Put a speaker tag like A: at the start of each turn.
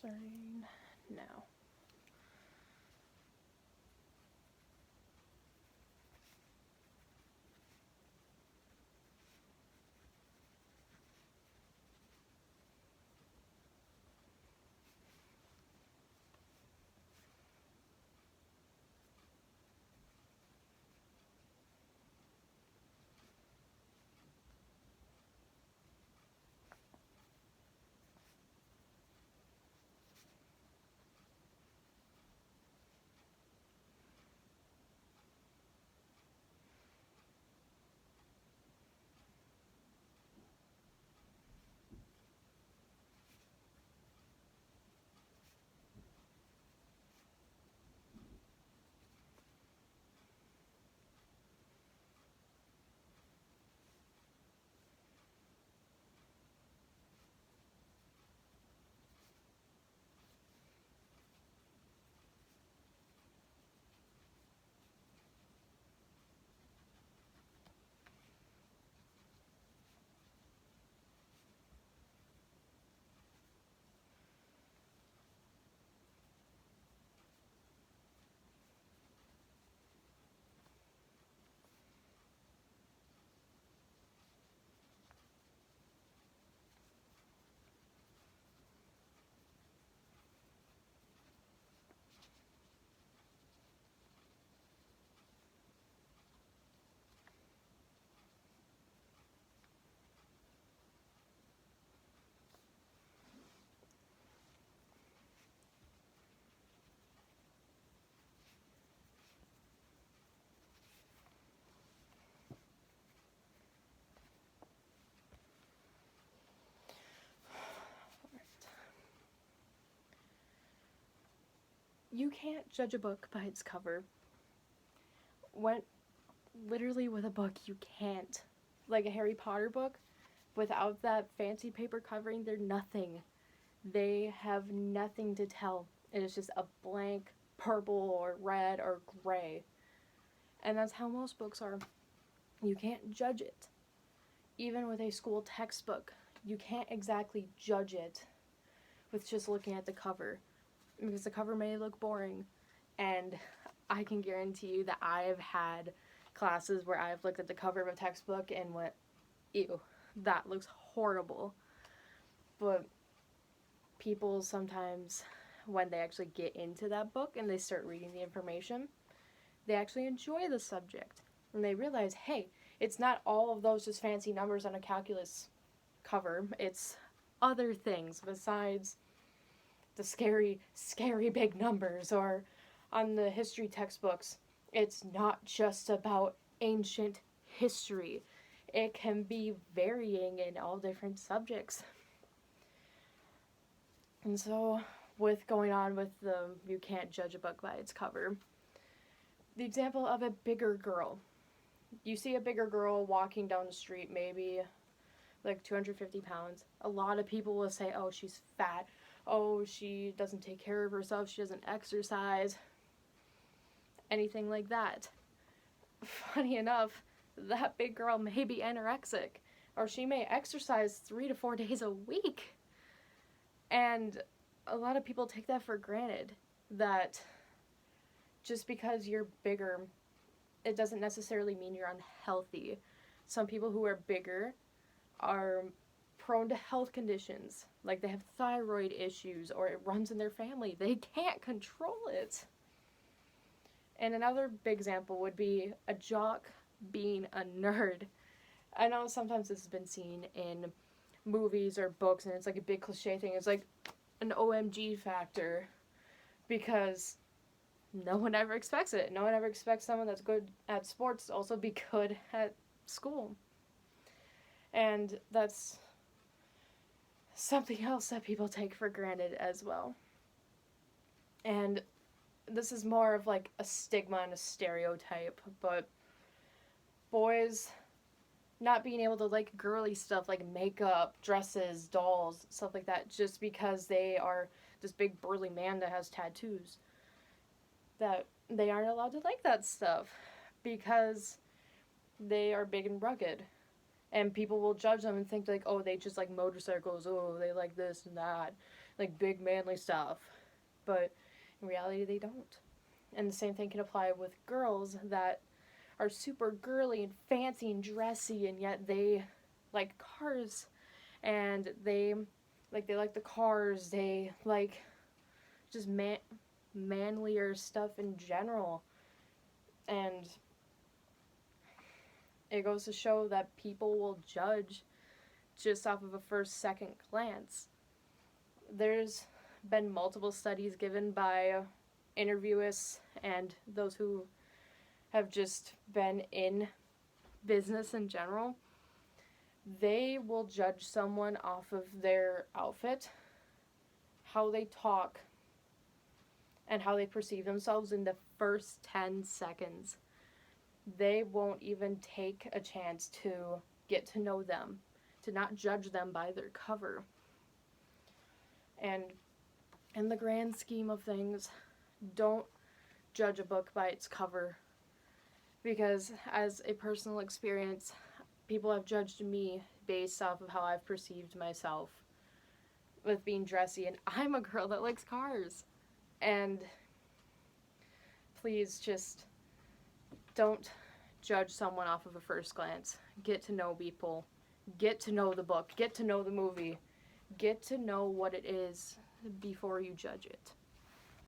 A: Starting now. You can't judge a book by its cover. When literally with a book you can't. Like a Harry Potter book, without that fancy paper covering, they're nothing. They have nothing to tell. It is just a blank purple or red or gray. And that's how most books are. You can't judge it. Even with a school textbook, you can't exactly judge it with just looking at the cover. Because the cover may look boring. And I can guarantee you that I've had classes where I've looked at the cover of a textbook and went, ew, that looks horrible. But people sometimes, when they actually get into that book and they start reading the information, they actually enjoy the subject. And they realize, hey, it's not all of those just fancy numbers on a calculus cover. It's other things besides the scary, scary big numbers. Or on the history textbooks, it's not just about ancient history. It can be varying in all different subjects. And so, with going on with the you can't judge a book by its cover, the example of a bigger girl. You see a bigger girl walking down the street, maybe like 250 pounds. A lot of people will say, oh, she's fat. Oh, she doesn't take care of herself. She doesn't exercise. Anything like that. Funny enough, that big girl may be anorexic, or she may exercise 3 to 4 days a week. And a lot of people take that for granted, that just because you're bigger, it doesn't necessarily mean you're unhealthy. Some people who are bigger are prone to health conditions, like they have thyroid issues or it runs in their family. They can't control it. And another big example would be a jock being a nerd. I know sometimes this has been seen in movies or books and it's like a big cliche thing. It's like an OMG factor because no one ever expects it. No one ever expects someone that's good at sports to also be good at school. And that's something else that people take for granted as well. And this is more of like a stigma and a stereotype, but boys not being able to like girly stuff like makeup, dresses, dolls, stuff like that, just because they are this big burly man that has tattoos. That they aren't allowed to like that stuff because they are big and rugged. And people will judge them and think like, oh, they just like motorcycles, oh, they like this and that. like big manly stuff, but in reality they don't. And the same thing can apply with girls that are super girly and fancy and dressy, and yet they like cars, and they like the cars, they like just manlier stuff in general. And it goes to show that people will judge just off of a first, second glance. There's been multiple studies given by interviewists and those who have just been in business in general. They will judge someone off of their outfit, how they talk, and how they perceive themselves in the first 10 seconds. They won't even take a chance to get to know them, to not judge them by their cover. And in the grand scheme of things, don't judge a book by its cover, because as a personal experience, people have judged me based off of how I've perceived myself with being dressy, and I'm a girl that likes cars. And please just don't judge someone off of a first glance. Get to know people. Get to know the book. Get to know the movie. Get to know what it is before you judge it.